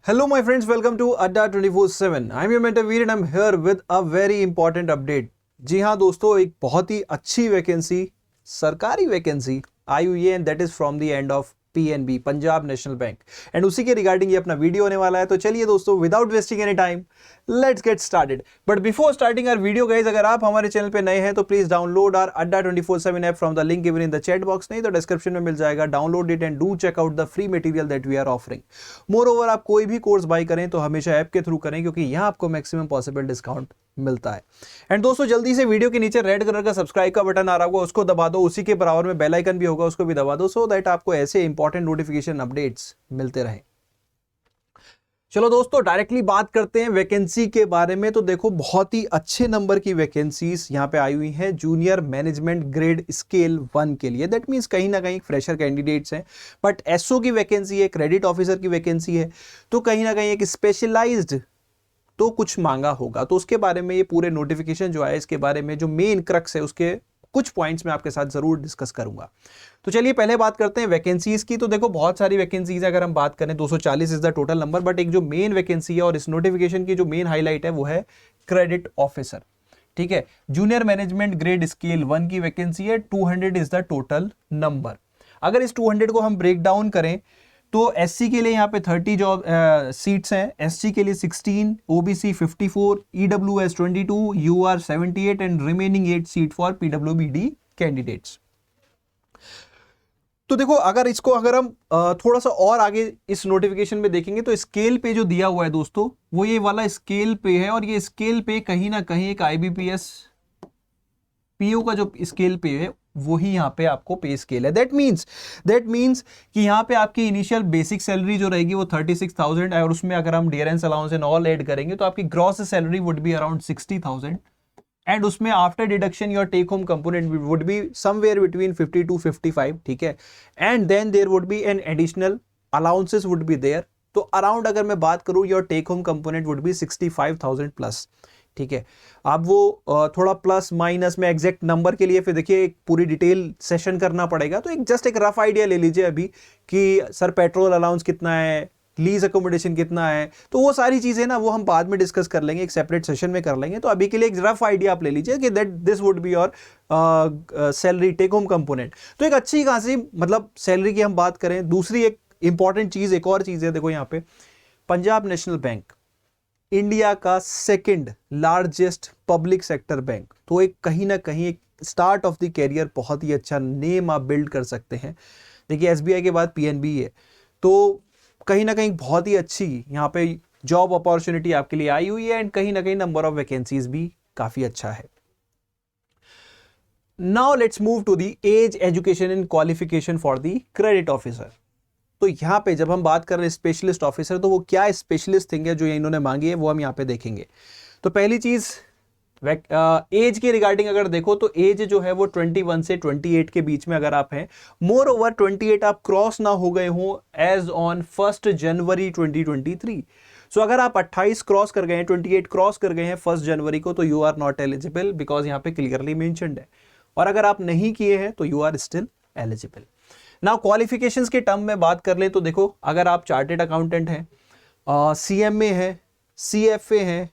Hello, my friends. Welcome to Adda 24/7. I'm your mentor Veer and I'm here with a very important update. जी हाँ दोस्तों, एक बहुत ही अच्छी vacancy, सरकारी vacancy आई हुई है and that is from the end of PNB, Punjab national bank, and उसी के रिगार्डिंग ये अपना वीडियो होने वाला है। तो चलिए दोस्तों, without wasting any time, let's get started. But before starting our video guys, अगर आप हमारे चैनल पे नए हैं तो please download our Adda 24/7 app from the link given in the chat box, नहीं तो डिस्क्रिप्शन में मिल जाएगा। Download it and do check out the free material that we are offering. Moreover, आप कोई भी कोर्स बाय करें तो हमेशा ऐप के थ्रू करें, क्योंकि यहाँ आपको मैक्सिमम पॉसिबल डिस्काउंट मिलता है। एंड दोस्तों, जल्दी से वीडियो के नीचे रेड कलर का सब्सक्राइब का बटन आ रहा होगा, उसको दबा दो। उसी के बराबर में बेल आइकन भी होगा, उसको भी दबा दो, सो दैट आपको ऐसे इंपॉर्टेंट नोटिफिकेशन अपडेट्स मिलते रहे। चलो दोस्तों, डायरेक्टली बात करते हैं वैकेंसी के बारे में। तो देखो, बहुत ही अच्छे नंबर की वैकेंसीज यहाँ पे आई हुई हैं जूनियर मैनेजमेंट ग्रेड स्केल 1 के लिए। दैट मीन्स कहीं ना कहीं फ्रेशर कैंडिडेट्स हैं, बट एसओ की वैकेंसी है, क्रेडिट ऑफिसर की वैकेंसी है, तो कहीं ना कहीं एक स्पेशलाइज्ड तो कुछ मांगा होगा। तो उसके बारे में ये पूरे नोटिफिकेशन जो है, इसके बारे में जो मेन क्रक्स है, उसके कुछ पॉइंट्स मैं आपके साथ जरूर डिस्कस करूंगा। तो चलिए पहले बात करते हैं वैकेंसीज की। तो देखो, बहुत सारी वैकेंसीज अगर हम बात करें, 240 is the total number, but एक जो मेन वैकेंसी है और इस नोटिफिकेशन की जो मेन हाईलाइट है वो है क्रेडिट ऑफिसर। ठीक है, जूनियर मैनेजमेंट ग्रेड स्केल 1 की वैकेंसी है, 200 इज द टोटल नंबर। अगर इस 200 को हम ब्रेक डाउन करें तो एससी के लिए यहाँ पे 30 जॉब सीट्स हैं, एससी के लिए 16, OBC 54, EWS 22, UR 78 and remaining 8 seat for पीडब्ल्यूबीडी कैंडिडेट्स। तो देखो, अगर हम थोड़ा सा और आगे इस नोटिफिकेशन में देखेंगे तो स्केल पे जो दिया हुआ है दोस्तों, वो ये वाला स्केल पे है, और ये स्केल पे कहीं ना कहीं एक आईबीपीएस पीओ का जो स्केल पे है वही यहाँ पे आपको पे स्केल है। दैट मीन्स कि यहाँ पे आपकी इनिशियल बेसिक सैलरी जो रहेगी वो 36,000 है, और उसमें अगर हम dearness allowance and all add करेंगे तो आपकी gross salary would be around 60,000, and उसमें after deduction your take home component would be somewhere between 50 to 55। ठीक है, and then there would be an additional allowances would be there. तो around अगर मैं बात करूं, your take home component would be 65,000 plus. ठीक है, अब वो थोड़ा प्लस माइनस में एग्जैक्ट नंबर के लिए फिर देखिए एक पूरी डिटेल सेशन करना पड़ेगा। तो एक जस्ट एक रफ आइडिया ले लीजिए अभी कि सर पेट्रोल अलाउंस कितना है, लीज अकोमोडेशन कितना है, तो वो सारी चीजें ना वो हम बाद में डिस्कस कर लेंगे, एक सेपरेट सेशन में कर लेंगे। तो अभी के लिए एक रफ आइडिया आप ले लीजिए कि that this would be your salary take home component. तो एक अच्छी खासी मतलब सैलरी की हम बात करें। दूसरी एक इंपॉर्टेंट चीज, एक और चीज है, देखो यहाँ पे पंजाब नेशनल बैंक इंडिया का second largest public sector bank, तो एक कहीं ना कहीं एक स्टार्ट ऑफ द कैरियर बहुत ही अच्छा नेम आप बिल्ड कर सकते हैं। देखिए, एसबीआई के बाद पीएनबी है, तो कहीं ना कहीं बहुत ही अच्छी यहाँ पे जॉब अपॉर्चुनिटी आपके लिए आई हुई है, एंड कहीं ना कहीं नंबर ऑफ वैकेंसीज भी काफी अच्छा है। Now let's move to the age, education and qualification for the credit officer. तो यहाँ पे जब हम बात कर रहे हैं स्पेशलिस्ट ऑफिसर, तो वो क्या स्पेशलिस्ट थिंग है जो इन्होंने मांगी है वो हम यहाँ पे देखेंगे। तो पहली चीज, एज के रिगार्डिंग अगर देखो तो एज जो है वो 21 से 28 के बीच में अगर आप हैं, मोर ओवर 28 आप क्रॉस ना हो गए हो एज ऑन 1 जनवरी 2023। सो अगर आप 28 क्रॉस कर गए हैं, 28 क्रॉस कर गए हैं 1 जनवरी को, तो you are not eligible, because यहाँ पे क्लियरली मेंशन्ड है। और अगर आप नहीं किए हैं तो you are still eligible. Now qualifications के टर्म में बात कर ले तो देखो, अगर आप चार्टेड अकाउंटेंट हैं, सीएमए है, सीएफए है,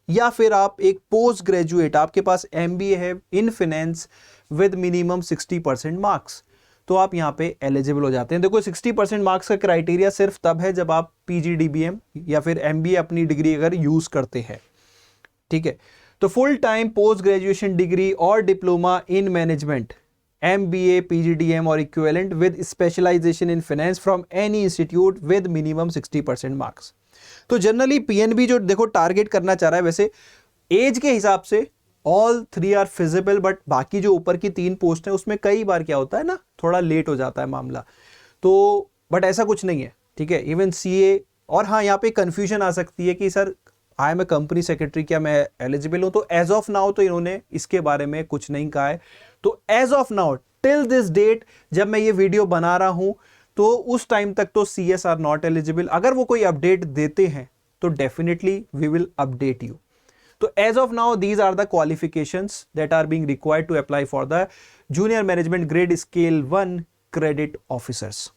या फिर आप एक पोस्ट ग्रेजुएट, आपके पास एमबीए है in finance with minimum 60% marks, तो आप यहाँ पे एलिजिबल हो जाते हैं। देखो, 60% मार्क्स का क्राइटेरिया सिर्फ तब है जब आप पीजीडीबीएम या फिर एमबीए अपनी डिग्री अगर यूज करते हैं। ठीक है, तो full time post graduation degree और diploma in management, MBA, PGDM और equivalent with specialization in finance from any institute with minimum 60% marks. तो जनरली पीएनबी जो देखो टारगेट करना चाह रहा है, वैसे एज के हिसाब से ऑल 3 आर फिजिबल, बट बाकी जो ऊपर की 3 पोस्ट है उसमें कई बार क्या होता है ना, थोड़ा लेट हो जाता है मामला। तो बट ऐसा कुछ नहीं है। ठीक है, इवन सीए, और हाँ यहाँ पे कंफ्यूजन आ सकती है कि sir I am a company secretary, क्या मैं एलिजिबल हूं? तो एज ऑफ नाउ तो इन्होंने इसके बारे में कुछ नहीं कहा है। तो as of now till this date जब मैं ये वीडियो बना रहा हूं, तो उस टाइम तक तो सीएस आर नॉट एलिजिबल। अगर वो कोई अपडेट देते हैं तो definitely we will update you. तो as of now these are the qualifications that are being required to apply for the junior management grade scale 1 credit officers.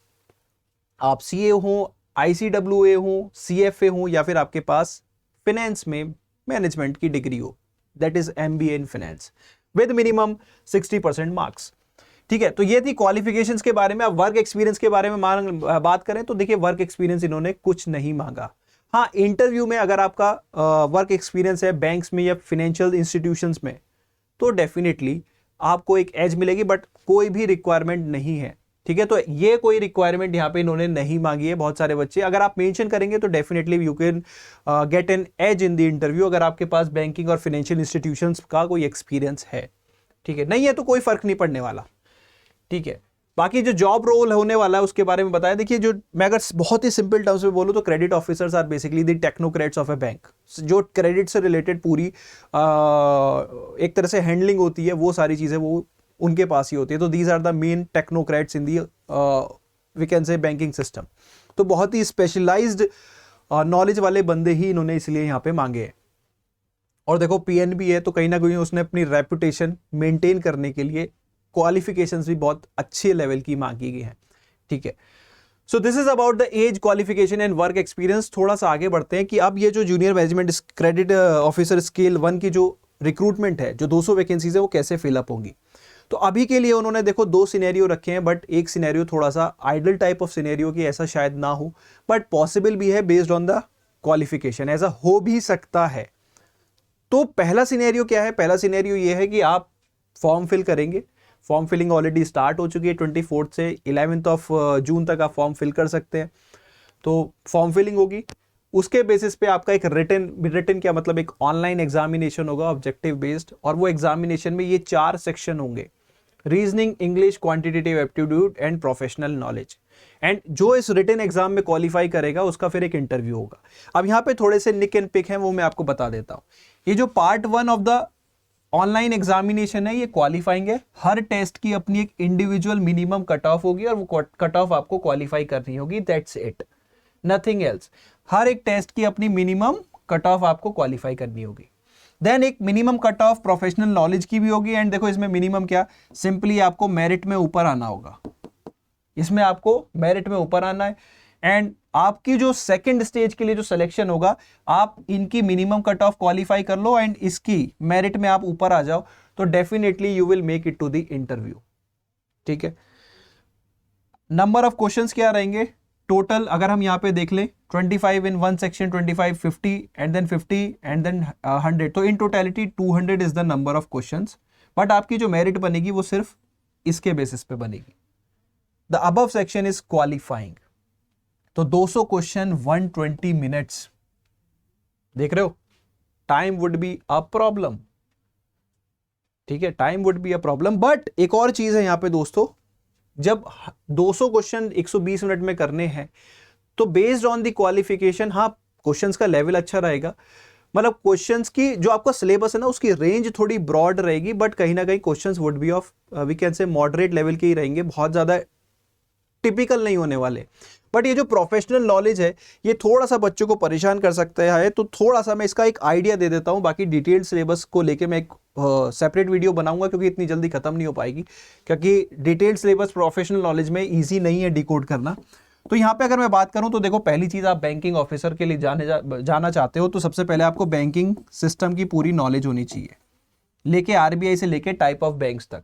आप CA हो, ICWA हो, CFA हो, या फिर आपके पास फिनेंस में मैनेजमेंट की डिग्री हो, that is MBA in finance with minimum 60% marks. ठीक है, तो ये थी क्वालिफिकेशंस के बारे में। अब वर्क एक्सपीरियंस के बारे में बात करें तो देखिए वर्क एक्सपीरियंस इन्होंने कुछ नहीं मांगा। हाँ, इंटरव्यू में अगर आपका वर्क एक्सपीरियंस है बैंक्स में या फाइनेंशियल इंस्टीट्यूशंस में तो डेफिनेटली आपको एक एज मिलेगी, बट कोई भी रिक्वायरमेंट नहीं है। ठीक है, तो ये कोई रिक्वायरमेंट यहाँ पे इन्होंने नहीं मांगी है। बहुत सारे बच्चे अगर आप मेंशन करेंगे तो definitely you can get an edge in the interview अगर आपके पास बैंकिंग और फाइनेंशियल इंस्टीट्यूशंस का कोई एक्सपीरियंस है। ठीक है, नहीं है तो कोई फर्क नहीं पड़ने वाला। ठीक है, बाकी जो जॉब रोल होने वाला है उसके बारे में बताया। देखिए, जो मैं अगर बहुत ही सिंपल टर्म्स में बोलूं तो credit officers are basically the technocrats of a bank. जो क्रेडिट से रिलेटेड पूरी एक तरह से हैंडलिंग होती है, वो सारी चीजें वो उनके पास ही होती है। तो these are the main technocrats in the we can say banking system. तो बहुत ही स्पेशलाइज्ड नॉलेज वाले बंदे ही इन्होंने इसलिए यहाँ पे मांगे हैं। और देखो PNB है तो कहीं ना कहीं उसने अपनी रेपुटेशन मेंटेन करने के लिए क्वालिफिकेशंस भी बहुत अच्छे लेवल की मांगी गई हैं। ठीक है, so this is about the age, qualification and work experience. थोड़ा सा आगे बढ़ते हैं कि अब ये जो junior management credit officer scale 1 की जो रिक्रूटमेंट है, जो 200 वैकेंसीज है, वो कैसे फिलअप होंगी। तो अभी के लिए उन्होंने देखो 2 सिनेरियो रखे हैं, बट एक सिनेरियो थोड़ा सा आइडल टाइप ऑफ सिनेरियो की, ऐसा शायद ना हो बट पॉसिबल भी है बेस्ड ऑन द क्वालिफिकेशन, ऐसा हो भी सकता है। तो पहला सिनेरियो क्या है? पहला सिनेरियो ये है कि आप फॉर्म फिल करेंगे। फॉर्म फिलिंग ऑलरेडी स्टार्ट हो चुकी है, 24 से 11 ऑफ जून तक आप फॉर्म फिल कर सकते हैं। तो फॉर्म फिलिंग होगी, उसके बेसिस पे आपका एक रिटन क्या मतलब एक ऑनलाइन एग्जामिनेशन होगा ऑब्जेक्टिव बेस्ड, और वो एग्जामिनेशन में ये 4 सेक्शन होंगे: reasoning, English, quantitative aptitude and professional knowledge. And जो इस रिटन एग्जाम में क्वालिफाई करेगा उसका फिर एक इंटरव्यू होगा। अब यहाँ पे थोड़े से निक एंड पिक हैं, वो मैं आपको बता देता हूँ। ये जो part 1 of the online examination है, ये क्वालिफाइंग है। हर टेस्ट की अपनी एक इंडिविजुअल मिनिमम कट ऑफ होगी और वो कट ऑफ आपको क्वालिफाई करनी होगी, दैट्स इट, नथिंग एल्स। हर एक टेस्ट की अपनी मिनिमम कट ऑफ आपको क्वालिफाई करनी होगी। देन एक minimum cut off professional knowledge की भी होगी। एंड देखो इसमें मिनिमम क्या, सिंपली आपको मेरिट में ऊपर आना होगा, इसमें आपको मेरिट में ऊपर आना है। एंड आपकी जो सेकंड स्टेज के लिए जो सिलेक्शन होगा, आप इनकी मिनिमम कट ऑफ क्वालिफाई कर लो एंड इसकी मेरिट में आप ऊपर आ जाओ, तो definitely you will make it to the interview. ठीक है, नंबर ऑफ क्वेश्चंस क्या रहेंगे टोटल, अगर हम यहां पे देख लें 25 in one section, 25, 50 and then 50 and then 100, तो in totality 200 is the number of questions. But आपकी जो मेरिट बनेगी वो सिर्फ इसके बेसिस पे बनेगी। The above section is qualifying. तो 200 क्वेश्चन 120 मिनट्स, देख रहे हो, time would be a problem. ठीक है, time would be a problem. But एक और चीज है यहां पे दोस्तों, जब 200 क्वेश्चन 120 मिनट में करने हैं तो बेस्ड ऑन द क्वालिफिकेशन, हाँ क्वेश्चंस का लेवल अच्छा रहेगा, मतलब क्वेश्चंस की जो आपका सिलेबस है ना उसकी रेंज थोड़ी ब्रॉड रहेगी, बट कहीं ना कहीं questions would be of we can say moderate level के ही रहेंगे, बहुत ज्यादा टिपिकल नहीं होने वाले। बट ये जो प्रोफेशनल नॉलेज है ये थोड़ा सा बच्चों को परेशान कर सकता है, तो थोड़ा सा मैं इसका एक आइडिया दे देता हूं। बाकी डिटेल्ड सिलेबस को लेके मैं एक सेपरेट वीडियो बनाऊंगा, क्योंकि इतनी जल्दी खत्म नहीं हो पाएगी, क्योंकि डिटेल्ड सिलेबस प्रोफेशनल नॉलेज में ईजी नहीं है डिकोड करना। तो यहाँ पे अगर मैं बात करूं तो देखो, पहली चीज, आप बैंकिंग ऑफिसर के लिए जाना चाहते हो तो सबसे पहले आपको बैंकिंग सिस्टम की पूरी नॉलेज होनी चाहिए, लेके RBI से लेके टाइप ऑफ बैंक्स तक।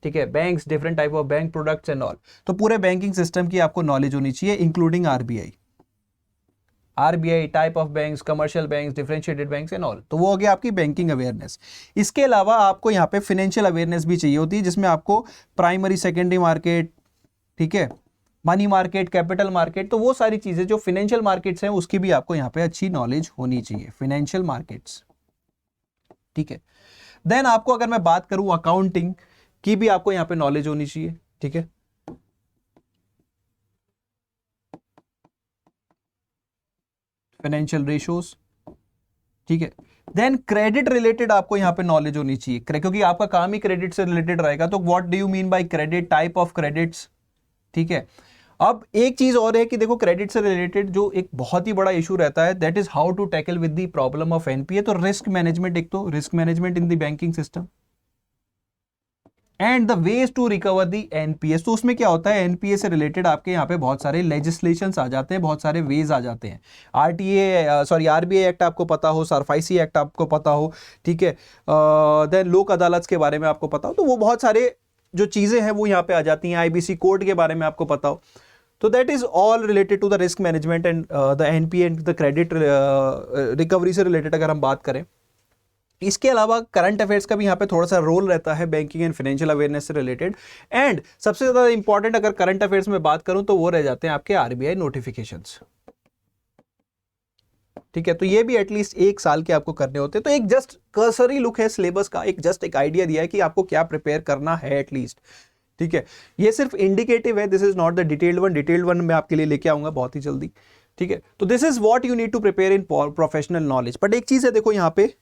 ठीक है, banks, different type of bank products and all, तो पूरे बैंकिंग सिस्टम की आपको नॉलेज होनी चाहिए, including RBI type of banks, commercial banks, differentiated banks and all. तो वो हो गया आपकी बैंकिंग अवेयरनेस। इसके अलावा आपको यहाँ पे फाइनेंशियल अवेयरनेस भी चाहिए होती है, जिसमें आपको प्राइमरी सेकेंडरी मार्केट, ठीक है, मनी मार्केट, कैपिटल मार्केट, तो वो सारी चीजें जो फाइनेंशियल मार्केट्स हैं उसकी भी आपको यहाँ पे अच्छी नॉलेज होनी चाहिए, फाइनेंशियल मार्केट्स। ठीक है, देन आपको अगर मैं बात करूं अकाउंटिंग की भी आपको यहां पे नॉलेज होनी चाहिए। ठीक है, फाइनेंशियल रेशियोज। ठीक है, देन क्रेडिट रिलेटेड आपको यहां पे नॉलेज होनी चाहिए, क्योंकि आपका काम ही क्रेडिट से रिलेटेड रहेगा। तो what do you mean by credit, type of credits. ठीक है, अब एक चीज और है कि देखो, क्रेडिट से रिलेटेड जो एक बहुत ही बड़ा इशू रहता है, that is how to tackle with the problem of NPA। तो रिस्क मैनेजमेंट, एक तो risk management in the banking system, and the ways to recover the NPAs. तो उसमें क्या होता है, एनपीएस से रिलेटेड आपके यहाँ पे बहुत सारे लेजिस्लेशंस आ जाते हैं, बहुत सारे वेज आ जाते हैं। आरबीआई एक्ट आपको पता हो, सरफाइसी एक्ट आपको पता हो, ठीक है, देन लोक अदालत के बारे में आपको पता हो, तो वो बहुत सारे जो चीजें हैं वो यहाँ पे आ जाती हैं। आईबीसी कोड के बारे में आपको पता हो, तो that is all related to the risk management and the NPA and the credit recovery से रिलेटेड अगर हम बात करें। इसके अलावा करंट अफेयर्स का भी यहाँ पे थोड़ा सा रोल रहता है बैंकिंग एंड फाइनेंशियल अवेयरनेस से रिलेटेड। एंड सबसे ज्यादा इंपॉर्टेंट अगर करंट अफेयर्स में बात करूं तो वो रह जाते हैं आपके आरबीआई नोटिफिकेशंस, ठीक है। तो ये भी एटलीस्ट 1 साल के आपको करने होते हैं। तो एक जस्ट कर्सरी लुक है सिलेबस का, एक जस्ट एक आइडिया दिया है कि आपको क्या प्रिपेयर करना है एटलीस्ट, ठीक है। ये सिर्फ इंडिकेटिव है, this is not the detailed one. Detailed one मैं आपके लिए लेके आऊंगा बहुत ही जल्दी, ठीक है। तो this is what you need to prepare in professional knowledge. But एक चीज है, देखो यहाँ पे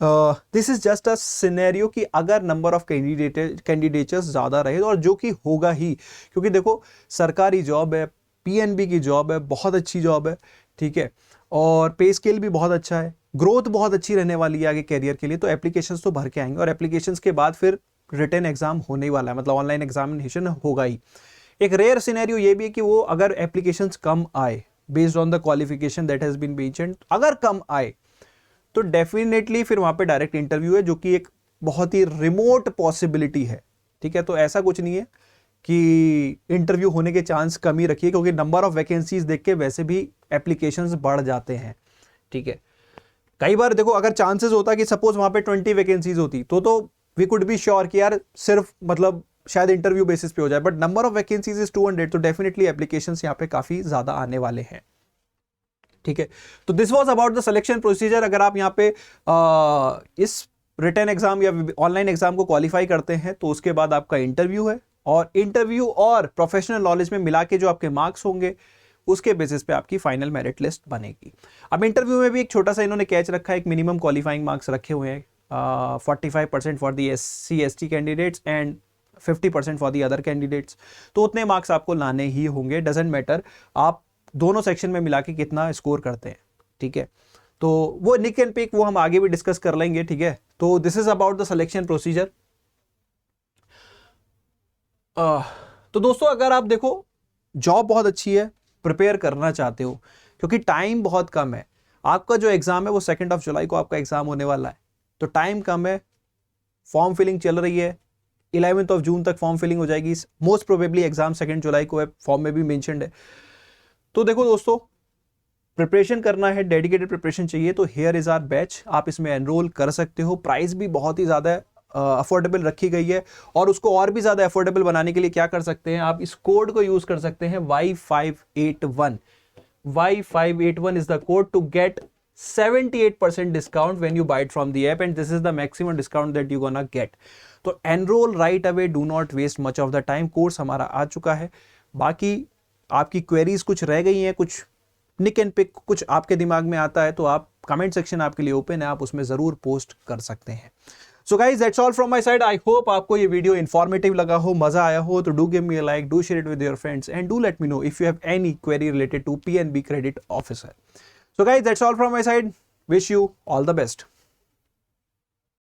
this is just a scenario कि अगर नंबर ऑफ कैंडिडेट्स ज्यादा रहे, और जो कि होगा ही, क्योंकि देखो सरकारी जॉब है, पीएनबी की जॉब है, बहुत अच्छी जॉब है, ठीक है, और पे स्केल भी बहुत अच्छा है, ग्रोथ बहुत अच्छी रहने वाली है आगे कैरियर के लिए। तो एप्लीकेशंस तो भर के आएंगे, और एप्लीकेशंस के बाद फिर रिटन एग्जाम होने ही वाला है, मतलब ऑनलाइन एग्जामिनेशन होगा ही। एक रेयर सिनेरियो ये भी है कि वो अगर एप्लीकेशंस कम आए based on the qualification that has been mentioned, अगर कम आए तो डेफिनेटली फिर वहां पे डायरेक्ट इंटरव्यू है, जो कि एक बहुत ही रिमोट पॉसिबिलिटी है, ठीक है। तो ऐसा कुछ नहीं है कि इंटरव्यू होने के चांस कम ही रखिए, क्योंकि नंबर ऑफ वैकेंसीज देख के वैसे भी एप्लीकेशंस बढ़ जाते हैं, ठीक है। कई बार देखो अगर चांसेस होता कि सपोज वहां पे 20 वैकेंसीज होती तो वी कुड बी श्योर कि यार सिर्फ मतलब शायद इंटरव्यू बेसिस पे हो जाए, but number of vacancies is 200, तो डेफिनेटली एप्लीकेशंस यहाँ पे काफी ज्यादा आने वाले हैं, ठीक है। तो this was about the selection procedure. अगर आप यहाँ पे इस रिटन एग्जाम या ऑनलाइन एग्जाम को क्वालिफाई करते हैं तो उसके बाद आपका इंटरव्यू है, और इंटरव्यू और प्रोफेशनल नॉलेज में मिला के जो आपके मार्क्स होंगे उसके बेसिस पे आपकी फाइनल मेरिट लिस्ट बनेगी। अब इंटरव्यू में भी एक छोटा सा इन्होंने कैच रखा है, एक मिनिमम क्वालिफाइंग मार्क्स रखे हुए हैं, 45% for the SC/ST candidates and 50% for the other candidates. तो उतने मार्क्स आपको लाने ही होंगे, डजेंट मैटर आप दोनों सेक्शन में मिला के कितना स्कोर करते हैं, ठीक है। तो वो निक एंड पिक वो हम आगे भी डिस्कस कर लेंगे, ठीक है। तो this is about the selection procedure. तो दोस्तों अगर आप देखो जॉब बहुत अच्छी है, प्रिपेयर करना चाहते हो, क्योंकि टाइम बहुत कम है, आपका जो एग्जाम है वो 2 जुलाई को आपका एग्जाम होने वाला है, तो टाइम कम है, फॉर्म फिलिंग चल रही है, 11 जून तक फॉर्म फिलिंग हो जाएगी, मोस्ट प्रोबेबली एग्जाम 2 जुलाई को है, फॉर्म में भी मेंशन्ड है। तो देखो दोस्तों प्रिपरेशन करना है, डेडिकेटेड प्रिपरेशन चाहिए, तो हियर इज आवर बैच, आप इसमें एनरोल कर सकते हो। प्राइस भी बहुत ही ज्यादा अफोर्डेबल रखी गई है, और उसको और भी ज्यादा अफोर्डेबल बनाने के लिए क्या कर सकते हैं, आप इस कोड को यूज कर सकते हैं Y581। Y581 is the code to get 78% discount when you buy it from the app, and this is the maximum discount that you gonna get. तो enroll right away, do not waste much of the time। Course हमारा आ चुका है, बाकी आपकी queries कुछ रह गई हैं, कुछ निक एंड पिक कुछ आपके दिमाग में आता है तो आप कमेंट सेक्शन आपके लिए ओपन है, आप उसमें जरूर पोस्ट कर सकते हैं। सो guys that's all from my side. I hope आपको ये वीडियो इन्फॉर्मेटिव लगा हो, मजा आया हो, तो do give me a like, do share it with your friends, and do let me know if you have any query related to PNB credit officer. So guys that's all from my side, wish you all the best.